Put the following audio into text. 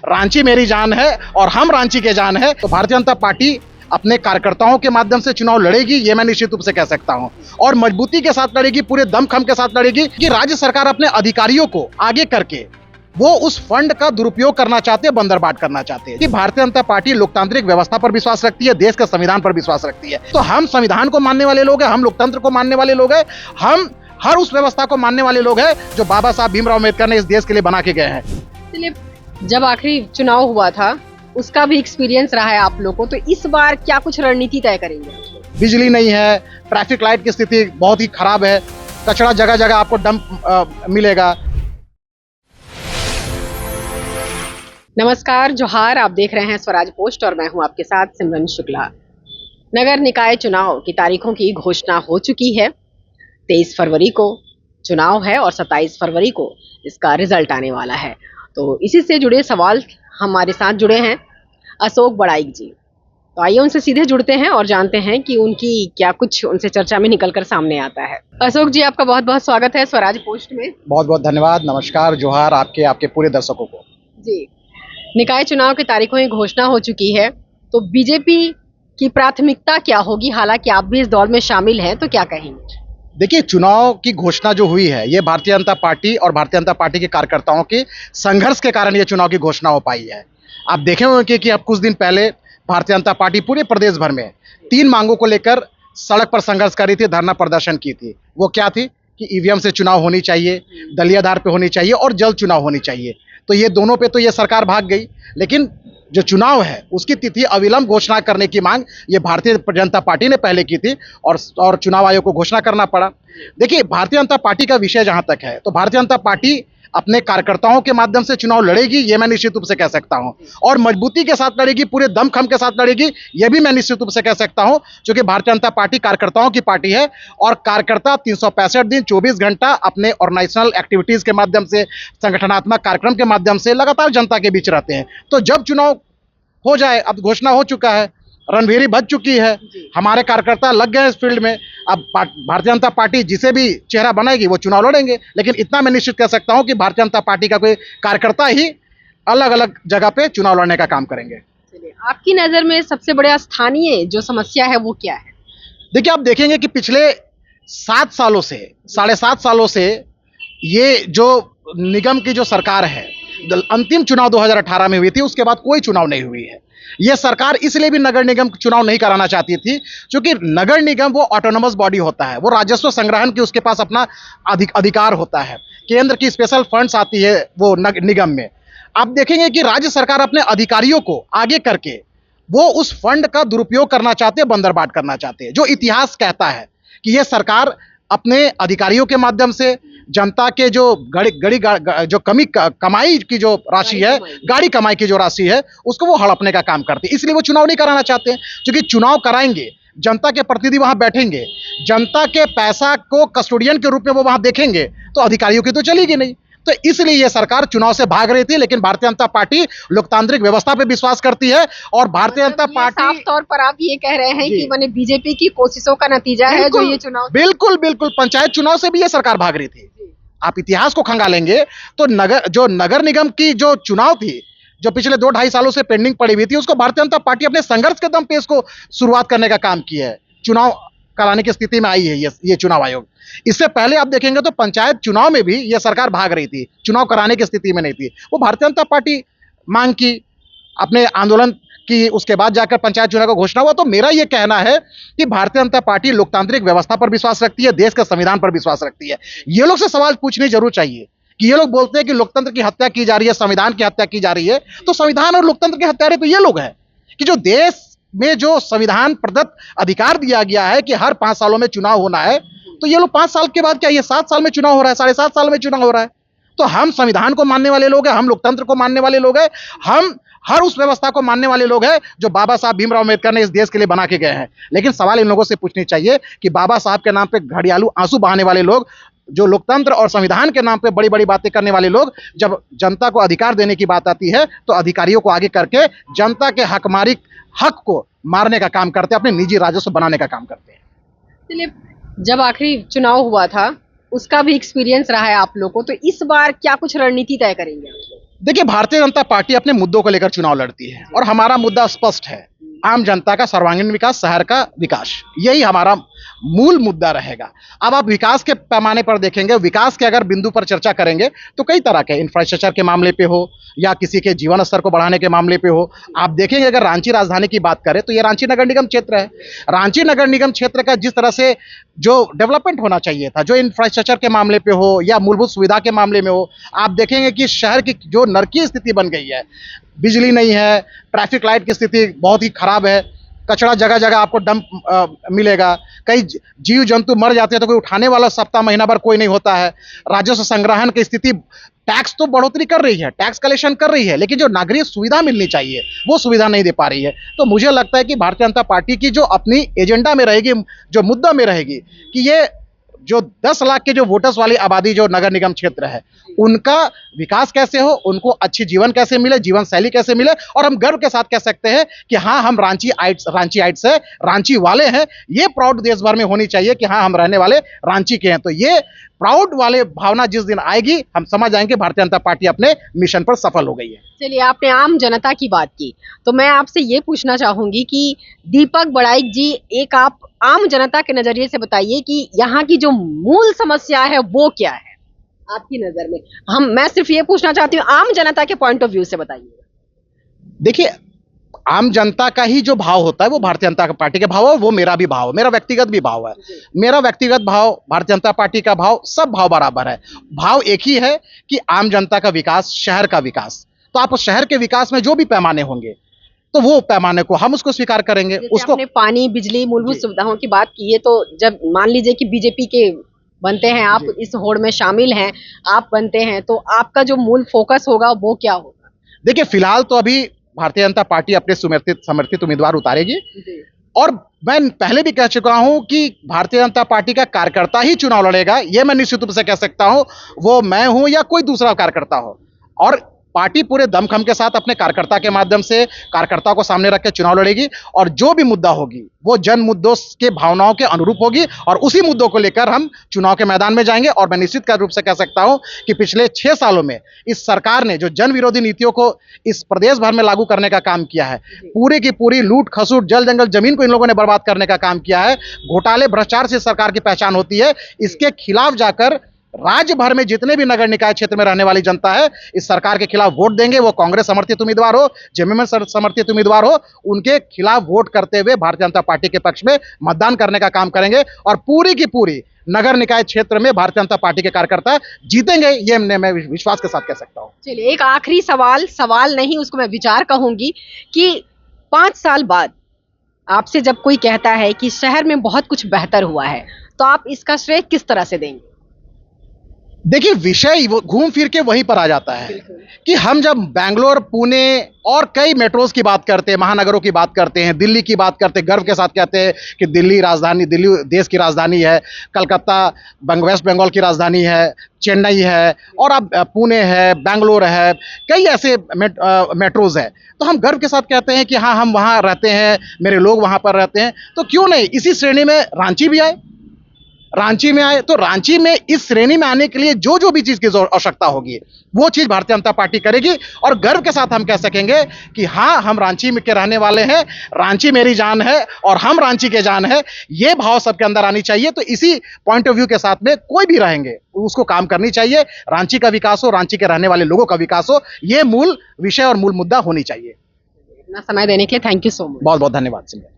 रांची मेरी जान है और हम रांची के जान है। तो भारतीय जनता पार्टी अपने कार्यकर्ताओं के माध्यम से चुनाव लड़ेगी, ये मैं निश्चित रूप से कह सकता हूं, और मजबूती के साथ लड़ेगी, पूरे दमखम के साथ लड़ेगी कि राज्य सरकार अपने अधिकारियों को आगे करके वो उस फंड का दुरुपयोग करना चाहते हैं, बंदरबाट करना चाहते हैं। कि भारतीय जनता पार्टी लोकतांत्रिक व्यवस्था पर विश्वास रखती है, देश के संविधान पर विश्वास रखती है। तो हम संविधान को मानने वाले लोग हैं, हम लोकतंत्र को मानने वाले लोग हैं, हम हर उस व्यवस्था को मानने वाले लोग हैं जो बाबा साहब भीमराव अम्बेडकर ने इस देश के लिए बना के गए हैं। इसलिए जब आखिरी चुनाव हुआ था उसका भी एक्सपीरियंस रहा है आप लोगों को, तो इस बार क्या कुछ रणनीति तय करेंगे? बिजली नहीं है, ट्रैफिक लाइट की स्थिति बहुत ही खराब है, कचरा जगह जगह आपको डंप मिलेगा। नमस्कार, जोहार, आप देख रहे हैं स्वराज पोस्ट और मैं हूं आपके साथ सिमरन शुक्ला। नगर निकाय चुनाव की तारीखों की घोषणा हो चुकी है। 23 फरवरी को चुनाव है और 27 फरवरी को इसका रिजल्ट आने वाला है। तो इसी से जुड़े सवाल हमारे साथ जुड़े हैं अशोक बड़ाइक जी। तो आइए उनसे सीधे जुड़ते हैं और जानते हैं कि उनकी क्या कुछ उनसे चर्चा में निकलकर सामने आता है। अशोक जी, आपका बहुत बहुत स्वागत है स्वराज पोस्ट में। बहुत बहुत धन्यवाद, नमस्कार, जोहार आपके पूरे दर्शकों को। जी, निकाय चुनाव की तारीखों की घोषणा हो चुकी है, तो बीजेपी की प्राथमिकता क्या होगी? हालांकि आप भी इस दौर में शामिल हैं, तो क्या कहेंगे? देखिए, चुनाव की घोषणा जो हुई है ये भारतीय जनता पार्टी और भारतीय जनता पार्टी के कार्यकर्ताओं के संघर्ष के कारण ये चुनाव की घोषणा हो पाई है। आप देखे होंगे कि अब कुछ दिन पहले भारतीय जनता पार्टी पूरे प्रदेश भर में 3 मांगों को लेकर सड़क पर संघर्ष कर रही थी, धरना प्रदर्शन की थी। वो क्या थी कि ईवीएम से चुनाव होनी चाहिए, दलीय आधार पे होनी चाहिए और जल्द चुनाव होनी चाहिए। तो ये दोनों पे तो ये सरकार भाग गई, लेकिन जो चुनाव है उसकी तिथि अविलंब घोषणा करने की मांग ये भारतीय जनता पार्टी ने पहले की थी और चुनाव आयोग को घोषणा करना पड़ा। देखिए, भारतीय जनता पार्टी का विषय जहां तक है तो भारतीय जनता पार्टी अपने कार्यकर्ताओं के माध्यम से चुनाव लड़ेगी, ये मैं निश्चित रूप से कह सकता हूं, और मजबूती के साथ लड़ेगी, पूरे दमखम के साथ लड़ेगी, ये भी मैं निश्चित रूप से कह सकता हूं, क्योंकि भारतीय जनता पार्टी कार्यकर्ताओं की पार्टी है और कार्यकर्ता 365 दिन 24 घंटा अपने ऑर्गेनाइजेशनल एक्टिविटीज के माध्यम से, संगठनात्मक कार्यक्रम के माध्यम से लगातार जनता के बीच रहते हैं। तो जब चुनाव हो जाए, अब घोषणा हो चुका है, रणभेरी बज चुकी है, हमारे कार्यकर्ता लग गए इस फील्ड में। अब भारतीय जनता पार्टी जिसे भी चेहरा बनाएगी वो चुनाव लड़ेंगे, लेकिन इतना मैं निश्चित कह सकता हूं कि भारतीय जनता पार्टी का कोई कार्यकर्ता ही अलग अलग जगह पे चुनाव लड़ने का काम करेंगे। आपकी नजर में सबसे बड़ा स्थानीय जो समस्या है वो क्या है? देखिए, आप देखेंगे कि पिछले 7 सालों से, 7.5 सालों से ये जो निगम की जो सरकार है, अंतिम चुनाव 2018 में हुई थी, उसके बाद कोई चुनाव नहीं हुई है। यह सरकार इसलिए भी नगर निगम चुनाव नहीं कराना चाहती थी क्योंकि नगर निगम वो ऑटोनोमस बॉडी होता है, वो राजस्व संग्रहण की उसके पास अपना अधिकार होता है। केंद्र की स्पेशल फंड्स आती है वो निगम में। आप देखेंगे कि राज्य सरकार अपने अधिकारियों को आगे करके वो उस फंड का दुरुपयोग करना चाहते हैं, बंदरबाट करना चाहते हैं। जो इतिहास कहता है कि यह सरकार अपने अधिकारियों के माध्यम से जनता के जो जो कमाई की जो राशि है, गाड़ी कमाई की जो राशि है, उसको वो हड़पने का काम करती है। इसलिए वो चुनाव नहीं कराना चाहते हैं, क्योंकि चुनाव कराएंगे, जनता के प्रतिनिधि वहां बैठेंगे, जनता के पैसा को कस्टोडियन के रूप में वो वहां देखेंगे, तो अधिकारियों की तो चलेगी नहीं। तो इसलिए ये सरकार चुनाव से भाग रही थी, लेकिन भारतीय जनता पार्टी लोकतांत्रिक व्यवस्था पे विश्वास करती है और भारतीय जनता पार्टी साफ तौर पर आप ये कह रहे हैं कि माने बीजेपी की कोशिशों का नतीजा है जो ये चुनाव। बिल्कुल बिल्कुल, पंचायत चुनाव से भी ये सरकार भाग रही थी। आप इतिहास को खंगालेंगे तो नगर निगम की जो चुनाव थी, जो पिछले 2-2.5 सालों से पेंडिंग पड़ी हुई थी, उसको भारतीय जनता पार्टी अपने संघर्ष के दम पे इसको शुरुआत करने का काम किया है। चुनाव कराने की स्थिति में आई है ये चुनाव आयोग। इससे पहले आप देखेंगे तो पंचायत चुनाव में भी यह सरकार भाग रही थी, चुनाव कराने की स्थिति में नहीं थी। वो भारतीय जनता पार्टी मांग की, अपने आंदोलन की, उसके बाद जाकर पंचायत चुनाव का घोषणा हुआ। तो मेरा यह कहना है कि भारतीय जनता पार्टी लोकतांत्रिक व्यवस्था पर विश्वास रखती है, देश के संविधान पर विश्वास रखती है। ये लोग से सवाल पूछने जरूर चाहिए कि ये लोग बोलते हैं कि लोकतंत्र की हत्या की जा रही है, संविधान की हत्या की जा रही है, तो संविधान और लोकतंत्र के हत्यारे तो ये लोग हैं कि जो देश में जो संविधान प्रदत्त अधिकार दिया गया है कि हर 5 सालों में चुनाव होना है, तो ये लोग 5 साल के बाद क्या, ये 7 साल में चुनाव हो रहा है, 7.5 साल में चुनाव हो रहा है। तो हम संविधान को मानने वाले लोग हैं, हम लोकतंत्र को मानने वाले लोग हैं, हम हर उस व्यवस्था को मानने वाले लोग हैं जो बाबा साहब भीमराव अम्बेडकर ने इस देश के लिए बना के गए हैं। लेकिन सवाल इन लोगों से पूछनी चाहिए कि बाबा साहब के नाम पे घड़ियालू आंसू बहाने वाले लोग, जो लोकतंत्र और संविधान के नाम पे बड़ी बड़ी बातें करने वाले लोग, जब जनता को अधिकार देने की बात आती है तो अधिकारियों को आगे करके जनता के हक को मारने का काम करते हैं, अपने निजी राजस्व बनाने का काम करते हैं। चलिए, जब आखिरी चुनाव हुआ था उसका भी एक्सपीरियंस रहा है आप लोगों को, तो इस बार क्या कुछ रणनीति तय करेंगे? देखिए, भारतीय जनता पार्टी अपने मुद्दों को लेकर चुनाव लड़ती है और हमारा मुद्दा स्पष्ट है, आम जनता का सर्वांगीण विकास, शहर का विकास, यही हमारा मूल मुद्दा रहेगा। अब आप विकास के पैमाने पर देखेंगे, विकास के अगर बिंदु पर चर्चा करेंगे तो कई तरह के इंफ्रास्ट्रक्चर के मामले पे हो या किसी के जीवन स्तर को बढ़ाने के मामले पे हो। आप देखेंगे अगर रांची राजधानी की बात करें तो ये रांची नगर निगम क्षेत्र है। रांची नगर निगम क्षेत्र का जिस तरह से जो डेवलपमेंट होना चाहिए था, जो इंफ्रास्ट्रक्चर के मामले पे हो या मूलभूत सुविधा के मामले में हो, आप देखेंगे कि शहर की जो नरकीय स्थिति बन गई है, बिजली नहीं है, ट्रैफिक लाइट की स्थिति बहुत ही खराब है, कचरा जगह जगह आपको डंप मिलेगा, कई जीव जंतु मर जाते हैं तो कोई उठाने वाला सप्ताह महीना भर कोई नहीं होता है, राजस्व संग्रहण की स्थिति, टैक्स तो बढ़ोतरी कर रही है, टैक्स कलेक्शन कर रही है, लेकिन जो नागरिक सुविधा मिलनी चाहिए वो सुविधा नहीं दे पा रही है। तो मुझे लगता है कि भारतीय जनता पार्टी की जो अपनी एजेंडा में रहेगी, जो मुद्दा में रहेगी कि ये जो 10 लाख के जो वोटर्स वाली आबादी जो नगर निगम क्षेत्र है, उनका विकास कैसे हो, उनको अच्छी जीवन कैसे मिले, जीवन शैली कैसे मिले, और हम गर्व के साथ कह सकते हैं कि हाँ, हम रांची आइट्स है, रांची वाले हैं। ये प्राउड देश भर में होनी चाहिए कि हाँ, हम रहने वाले रांची के हैं। तो ये प्राउड वाले भावना जिस दिन आएगी, हम समझ आएंगे भारतीय जनता पार्टी अपने मिशन पर सफल हो गई है। चलिए, आपने आम जनता की बात की, तो मैं आपसे ये पूछना चाहूंगी कि दीपक बड़ाइक जी, एक आप आम जनता के नजरिए से बताइए कि यहाँ की जो मूल समस्या है वो क्या है आपकी नजर में। मैं सिर्फ ये पूछना चाहती हूँ, आम जनता के पॉइंट ऑफ व्यू से बताइए। देखिए, आम जनता का ही जो भाव होता है वो भारतीय जनता पार्टी के भाव है, वो मेरा भी भाव है, मेरा व्यक्तिगत भी भाव है। मेरा व्यक्तिगत भाव, भारतीय जनता पार्टी का भाव, सब भाव बराबर है। भाव एक ही है कि आम जनता का विकास, शहर का विकास। तो आप उस शहर के विकास में जो भी पैमाने होंगे तो वो पैमाने को हम उसको स्वीकार करेंगे। उसको आपने पानी, बिजली, मूलभूत सुविधाओं की बात की है, तो जब मान लीजिए कि बीजेपी के बनते हैं, आप इस होड़ में शामिल हैं, आप बनते हैं, तो आपका जो मूल फोकस होगा वो क्या होगा? देखिए, फिलहाल तो अभी भारतीय जनता पार्टी अपने समर्थित उम्मीदवार उतारेगी, और मैं पहले भी कह चुका हूं कि भारतीय जनता पार्टी का कार्यकर्ता ही चुनाव लड़ेगा। यह मैं निश्चित रूप से कह सकता हूं, वो मैं हूं या कोई दूसरा कार्यकर्ता हो। और पार्टी पूरे दमखम के साथ अपने कार्यकर्ता के माध्यम से कार्यकर्ताओं को सामने रख के चुनाव लड़ेगी, और जो भी मुद्दा होगी वो जन मुद्दों के भावनाओं के अनुरूप होगी, और उसी मुद्दों को लेकर हम चुनाव के मैदान में जाएंगे। और मैं निश्चित रूप से कह सकता हूं कि पिछले 6 सालों में इस सरकार ने जो जन विरोधी नीतियों को इस प्रदेश भर में लागू करने का काम किया है, पूरी की पूरी लूट खसूट, जल जंगल जमीन को इन लोगों ने बर्बाद करने का काम किया है, घोटाले भ्रष्टाचार से सरकार की पहचान होती है। इसके खिलाफ जाकर राज्य भर में जितने भी नगर निकाय क्षेत्र में रहने वाली जनता है, इस सरकार के खिलाफ वोट देंगे। वो कांग्रेस समर्थित उम्मीदवार हो, जेएमएम समर्थित उम्मीदवार हो, उनके खिलाफ वोट करते हुए भारतीय जनता पार्टी के पक्ष में मतदान करने का काम करेंगे, और पूरी की पूरी नगर निकाय क्षेत्र में भारतीय जनता पार्टी के कार्यकर्ता जीतेंगे, ये मैं विश्वास के साथ कह सकता हूं। चलिए, एक आखिरी सवाल नहीं, उसको मैं विचार कहूंगी कि 5 साल बाद आपसे जब कोई कहता है कि शहर में बहुत कुछ बेहतर हुआ है, तो आप इसका श्रेय किस तरह से देंगे? देखिए, विषय घूम फिर के वहीं पर आ जाता है कि हम जब बेंगलोर, पुणे और कई मेट्रोज की बात करते हैं, महानगरों की बात करते हैं, दिल्ली की बात करते हैं, गर्व के साथ कहते हैं कि दिल्ली देश की राजधानी है, कलकत्ता वेस्ट बंगाल की राजधानी है, चेन्नई है, और अब पुणे है, बेंगलोर है, कई ऐसे मेट्रोज है। तो हम गर्व के साथ कहते हैं कि हाँ, हम वहाँ रहते हैं, मेरे लोग वहाँ पर रहते हैं। तो क्यों नहीं इसी श्रेणी में रांची भी आए, रांची में आए। तो रांची में इस श्रेणी में आने के लिए जो जो भी चीज की आवश्यकता होगी वो चीज भारतीय जनता पार्टी करेगी, और गर्व के साथ हम कह सकेंगे कि हाँ, हम रांची में के रहने वाले हैं, रांची मेरी जान है और हम रांची के जान है। ये भाव सबके अंदर आनी चाहिए। तो इसी पॉइंट ऑफ व्यू के साथ में कोई भी रहेंगे उसको काम करनी चाहिए, रांची का विकास हो, रांची के रहने वाले लोगों का विकास हो, ये मूल विषय और मूल मुद्दा होनी चाहिए। अपना समय देने के लिए थैंक यू सो मच। बहुत बहुत धन्यवाद सिमरन।